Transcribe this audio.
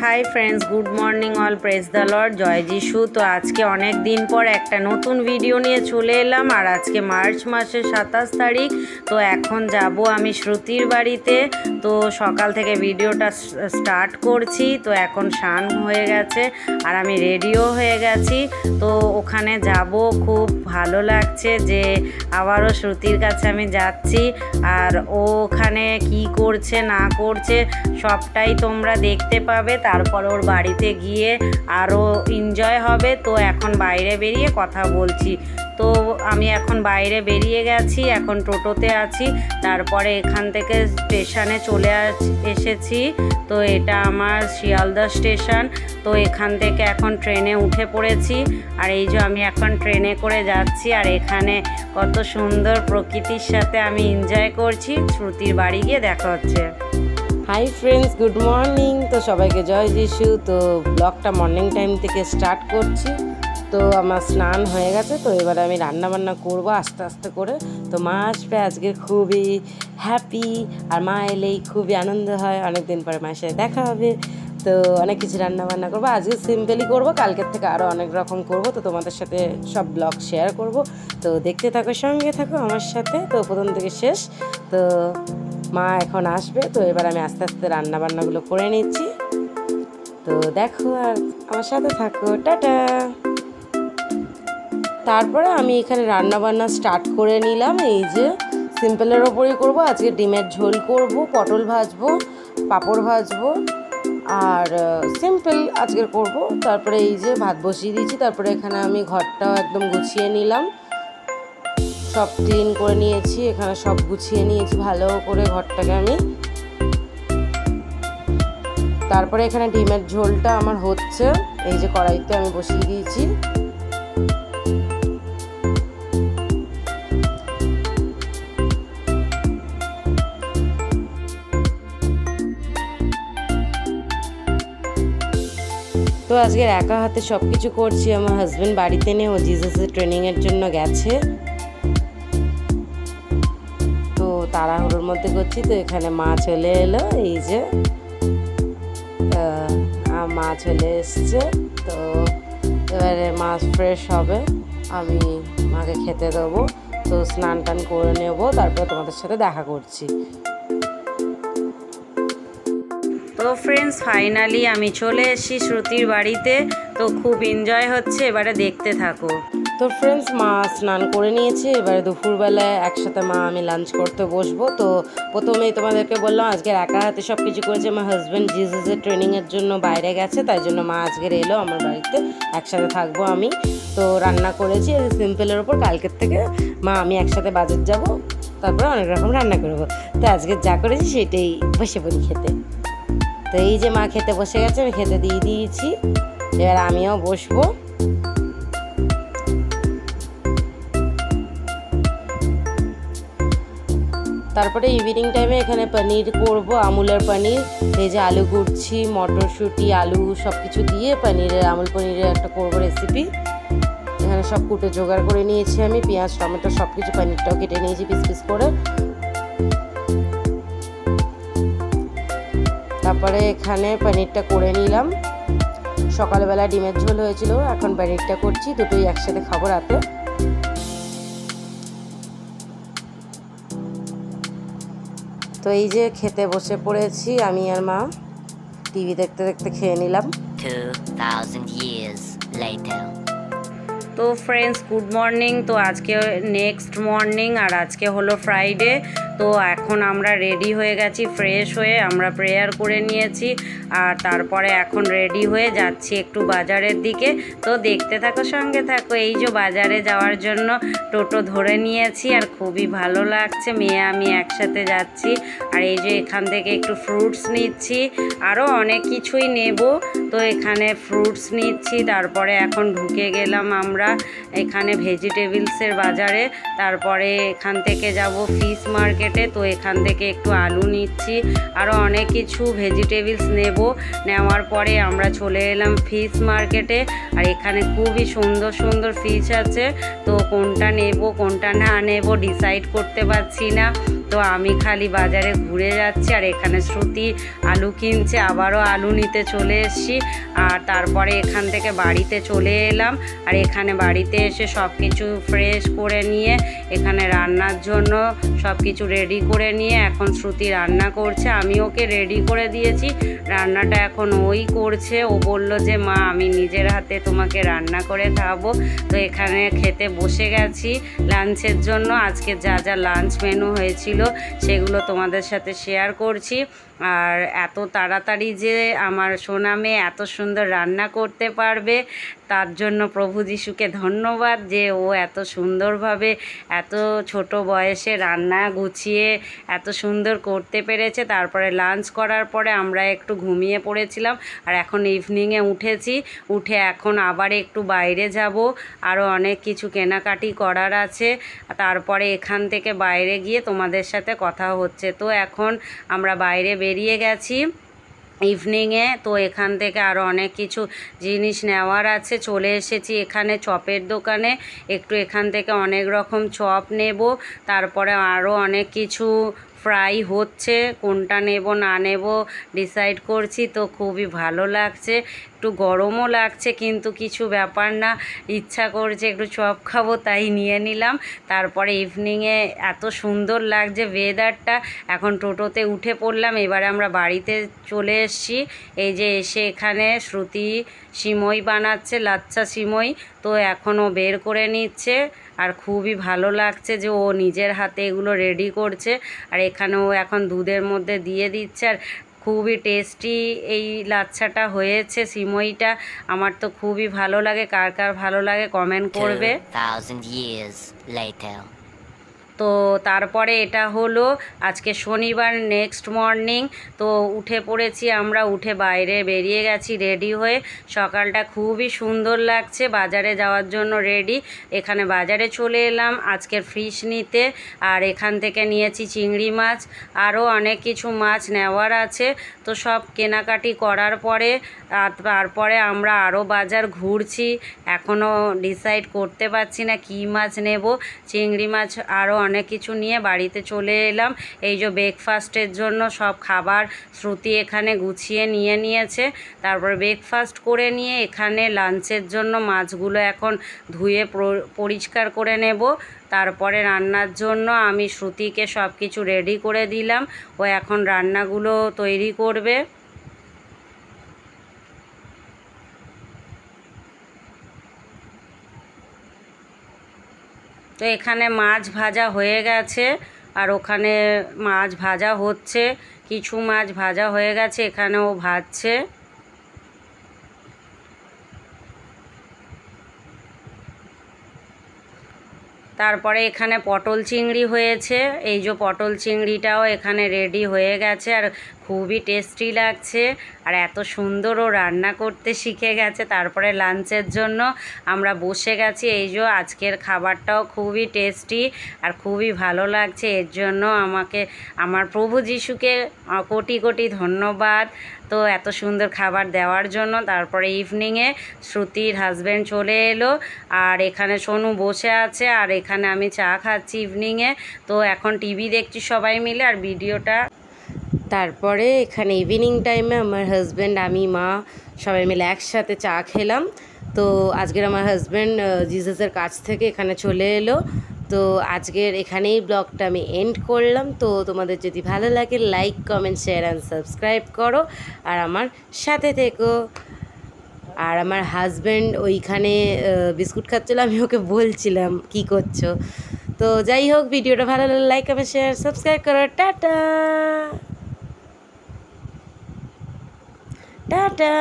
High friends, good morning all, praise the lord, জয় যিশু। তো আজকে অনেক দিন পর একটা নতুন ভিডিও নিয়ে চলে এলাম। আর আজকে মার্চ মাসের 27 তারিখ। তো এখন যাব আমি শ্রুতির বাড়িতে। তো সকাল থেকে ভিডিওটা স্টার্ট করছি। তো এখন স্নান হয়ে গেছে আর আমি রেডিও হয়ে গেছি। তো ওখানে যাব, খুব ভালো লাগছে যে আবারও শ্রুতির কাছে আমি যাচ্ছি। আর ও ওখানে কি করছে না করছে সবটাই তোমরা দেখতে পাবে। তারপর ওর বাড়িতে গিয়ে আরও এনজয় হবে। তো এখন বাইরে বেরিয়ে কথা বলছি। তো আমি এখন বাইরে বেরিয়ে গেছি, এখন টোটোতে আছি। তারপরে এখান থেকে স্টেশনে চলে এসেছি। তো এটা আমার শিয়ালদা স্টেশন। তো এখান থেকে এখন ট্রেনে উঠে পড়েছি। আর এই যে আমি এখন ট্রেনে করে যাচ্ছি। আর এখানে কত সুন্দর প্রকৃতির সাথে আমি এনজয় করছি। শ্রুতির বাড়ি গিয়ে দেখা হচ্ছে। High friends, good morning. তো সবাইকে জয় যিশু। তো ব্লগটা মর্নিং টাইম থেকে স্টার্ট করছি। তো আমার স্নান হয়ে গেছে। তো এবারে আমি রান্না বান্না করবো আস্তে আস্তে করে। তো মা আসবে, আজকে খুবই হ্যাপি। আর মা এলেই খুবই আনন্দ হয়, অনেক দিন পরে মায়ের সাথে দেখা হবে। তো অনেক কিছু রান্না বান্না করবো। আজকে সিম্পলি করবো, কালকের থেকে আরও অনেক রকম করবো। তো তোমাদের সাথে সব ব্লগ শেয়ার করব। তো দেখতে থাকো, সঙ্গে থাকো আমার সাথে। তো প্রথম থেকে শেষ। তো মা এখন আসবে। তো এবার আমি আস্তে আস্তে রান্না বান্নাগুলো করে নিচ্ছি। তো দেখো আর আমার সাথে থাকো। টাটা। তারপরে আমি এখানে রান্না বান্না স্টার্ট করে নিলাম। এই যে সিম্পলের ওপরই করব। আজকে ডিমের ঝোল করব, পটল ভাজবো, পাঁপড় ভাজবো আর সিম্পল আজকে করব। তারপরে এই যে ভাত বসিয়ে দিয়েছি। তারপরে এখানে আমি ঘরটাও একদম গুছিয়ে নিলাম, সব ক্লিন করে নিয়েছি। এখানে সব গুছিয়ে নিয়েছি ভালো করে ঘরটাকে আমি। তারপরে এখানে ডিমের ঝোলটা আমার হচ্ছে। এই যে কড়াইতে আমি বসিয়ে দিয়েছি। তো আজকে একা হাতে সব কিছু করছি। আমার হাজব্যান্ড বাড়িতে নেই, ও জিজাসের ট্রেনিংয়ের জন্য গেছে। তো তাড়াহুড়োর মধ্যে করছি। তো এখানে মা চলে এলো। এই যে মা চলে এসছে। তো এবারে মাছ ফ্রেশ হবে, আমি মাকে খেতে দেবো। তো স্নান টান করে নেবো, তারপর তোমাদের সাথে দেখা করছি। তো ফ্রেন্ডস, ফাইনালি আমি চলে এসেছি শ্রুতির বাড়িতে। তো খুব এনজয় হচ্ছে, এবারে দেখতে থাকো। তো ফ্রেন্ডস, মা স্নান করে নিয়েছে। এবারে দুপুরবেলায় একসাথে মা আমি লাঞ্চ করতে বসবো। তো প্রথমেই তোমাদেরকে বললাম আজকে একা হাতে সব কিছু করেছে। আমার হাজব্যান্ড জিজাসের ট্রেনিংয়ের জন্য বাইরে গেছে, তাই জন্য মা আজকের এলো আমার বাড়িতে, একসাথে থাকবো আমি। তো রান্না করেছি সিম্পলের ওপর। কালকের থেকে মা আমি একসাথে বাজার যাব, তারপরে অনেক রকম রান্না করবো। তো আজকে যা করেছি সেটাই বসে পড়ি খেতে। তো এই যে মা খেতে বসে গেছে, আমি খেতে দিয়ে দিয়েছি। এবার আমিও বসবো। তারপরে ইভিনিং টাইমে এখানে পনির করব, আমুলের পনির। এই যে আলু কুটছি, মটরশুঁটি, আলু সব কিছু দিয়ে পনিরের, আমুল পনিরের একটা করব রেসিপি। এখানে সব কুটে জোগাড় করে নিয়েছি আমি, পেঁয়াজ টমেটো সব কিছু। পনিরটাও কেটে নিয়েছি পিস পিস করে। তারপরে এখানে পনিরটা করে নিলাম। সকালবেলা ডিমের ঝোল হয়েছিল, এখন পনিরটা করছি। দুটোই একসাথে খাবো রাতে। তো এই যে খেতে বসে পড়েছি আমি আর মা, টিভি দেখতে দেখতে খেয়ে নিলাম। 2000 years later. তো ফ্রেন্ডস, গুড মর্নিং। তো আজকে নেক্সট মর্নিং, আর আজকে হলো ফ্রাইডে। তো এখন আমরা রেডি হয়ে গেছি, ফ্রেশ হয়ে আমরা প্রেয়ার করে নিয়েছি। আর তারপরে এখন রেডি হয়ে যাচ্ছি একটু বাজারের দিকে। তো দেখতে থাকো, সঙ্গে থাকো। এই যে বাজারে যাওয়ার জন্য টোটো ধরে নিয়েছি, আর খুবই ভালো লাগছে, মেয়ে আমি একসাথে যাচ্ছি। আর এই যে এখান থেকে একটু ফ্রুটস নিচ্ছি, আরও অনেক কিছুই নেব। তো এখানে ফ্রুটস নিচ্ছি। তারপরে এখন ঢুকে গেলাম আমরা এখানে ভেজিটেবলসের বাজারে। তারপরে এখান থেকে যাব ফিশ মার্কেটে। তো এখান থেকে একটু আলু নিচ্ছি, আরও অনেক কিছু ভেজিটেবলস নেব। নেওয়ার পরে আমরা চলে এলাম ফিশ মার্কেটে। আর এখানে খুবই সুন্দর সুন্দর ফিশ আছে। তো কোনটা নেব কোনটা না নেব ডিসাইড করতে পারছি না। তো আমি খালি বাজারে ঘুরে যাচ্ছি আর এখানে শ্রুতি আলু কিনছে, আবারও আলু নিতে চলে এসেছি। আর তারপরে এখান থেকে বাড়িতে চলে এলাম, আর এখানে বাড়িতে এসে সব কিছু ফ্রেশ করে নিয়ে এখানে রান্নার জন্য সব কিছু রেডি করে নিয়ে এখন শ্রুতি রান্না করছে। আমি ওকে রেডি করে দিয়েছি, রান্নাটা এখন ওই করছে। ও বলল যে মা আমি নিজের হাতে তোমাকে রান্না করে খাওয়াবো। তো এখানে খেতে বসে গেছি লাঞ্চের জন্য। আজকে যা যা লাঞ্চ মেনু হয়েছিল সেগুলো তোমাদের সাথে শেয়ার করছি। আর এত তাড়াতাড়ি যে আমার সোনা মেয়ে এত সুন্দর রান্না করতে পারবে তার জন্য প্রভু যিশুকে ধন্যবাদ, যে ও এত সুন্দরভাবে এত ছোট বয়সে রান্না গুছিয়ে এত সুন্দর করতে পেরেছে। তারপরে লাঞ্চ করার পরে আমরা একটু ঘুমিয়ে পড়েছিলাম, আর এখন ইভিনিংয়ে উঠেছি। উঠে এখন আবার একটু বাইরে যাব, আরও অনেক কিছু কেনাকাটি করার আছে। তারপরে এখান থেকে বাইরে গিয়ে তোমাদের সাথে কথা হচ্ছে। তো এখন আমরা বাইরে বেরিয়ে গেছি ইভিনিংয়ে। তো এখান থেকে আরও অনেক কিছু জিনিস নেওয়ার আছে। চলে এসেছি এখানে চপের দোকানে, একটু এখান থেকে অনেক রকম চপ নেব। তারপরে আরও অনেক কিছু ফ্রাই হচ্ছে, কোনটা নেব না নেব ডিসাইড করছি। তো খুবই ভালো লাগছে, একটু গরমও লাগছে কিন্তু কিছু ব্যাপার না, ইচ্ছা করছে একটু চপ খাবো তাই নিয়ে নিলাম। তারপরে ইভিনিংয়ে এত সুন্দর লাগছে ওয়েদারটা। এখন টোটোতে উঠে পড়লাম, এবারে আমরা বাড়িতে চলে এসেছি। এই যে এসে এখানে শ্রুতি সিমই বানাচ্ছে, লাচ্ছা সিমই। তো এখনও বের করে নিচ্ছে, আর খুবই ভালো লাগছে যে ও নিজের হাতে এগুলো রেডি করছে। আর এখানেও এখন দুধের মধ্যে দিয়ে দিচ্ছে, আর খুবই টেস্টি এই লাচ্ছাটা হয়েছে, সিমইটা। আমার তো খুবই ভালো লাগে, কার কার ভালো লাগে কমেন্ট করবে। 2000 years later. তো তারপরে এটা হলো আজকে শনিবার নেক্সট মর্নিং। তো উঠে পড়েছি আমরা, উঠে বাইরে বেরিয়ে গেছি রেডি হয়ে। সকালটা খুবই সুন্দর লাগছে, বাজারে যাওয়ার জন্য রেডি। এখানে বাজারে চলে এলাম আজকের ফিশ নিতে, আর এখান থেকে নিয়েছি চিংড়ি মাছ, আরও অনেক কিছু মাছ নেওয়ার আছে। তো সব কেনাকাটি করার পরে তারপরে আমরা আরও বাজার ঘুরছি, এখনও ডিসাইড করতে পারছি না কী মাছ নেব। চিংড়ি মাছ আরও অনেক কিছু নিয়ে বাড়িতে চলে এলাম। এই যে ব্রেকফাস্টের জন্য সব খাবার শ্রুতি এখানে গুছিয়ে নিয়ে নিয়েছে। তারপর ব্রেকফাস্ট করে নিয়ে এখানে লাঞ্চের জন্য মাছগুলো এখন ধুয়ে পরিষ্কার করে নেব। তারপরে রান্নার জন্য আমি শ্রুতিকে সব কিছু রেডি করে দিলাম, ও এখন রান্নাগুলো তৈরি করবে। তো এখানে মাছ ভাজা হয়ে গেছে, আর ওখানে মাছ ভাজা হচ্ছে, কিছু মাছ ভাজা হয়ে গেছে, এখানেও ভাজছে। তারপরে এখানে পটল চিংড়ি হয়েছে, এই যে পটল চিংড়িটাও এখানে রেডি হয়ে গেছে, আর খুবই টেস্টি লাগছে। আর এত সুন্দরও রান্না করতে শিখে গেছে। তারপরে লাঞ্চের জন্য আমরা বসে গেছি। এই যে আজকের খাবারটাও খুবই টেস্টি আর খুবই ভালো লাগছে। এর জন্য আমাকে আমার প্রভু যিশুকে কোটি কোটি ধন্যবাদ, তো এত সুন্দর খাবার দেওয়ার জন্য। তারপরে ইভিনিংয়ে শ্রুতির হাজব্যান্ড চলে এলো, আর এখানে সোনু বসে আছে, আর এখানে আমি চা খাচ্ছি ইভিনিংয়ে। তো এখন টিভি দেখছি সবাই মিলে আর ভিডিওটা। তারপরে এখানে ইভিনিং টাইমে আমার হাজব্যান্ড, আমি, মা সবাই মিলে একসাথে চা খেলাম। তো আজকের আমার হাজব্যান্ড জিসাসের কাছ থেকে এখানে চলে এলো। তো আজকের এখানেই ব্লগটা আমি এন্ড করলাম। তো তোমাদের যদি ভালো লাগে like, comment, share and subscribe করো, আর আমার সাথে থেকো। আর আমার হাজব্যান্ড ওইখানে বিস্কুট খাচ্ছিলো, আমি ওকে বলছিলাম কি করছো। তো যাই হোক, ভিডিওটা ভালো লাগলে লাইক, কমেন্ট, শেয়ার, সাবস্ক্রাইব করো। Tata tata.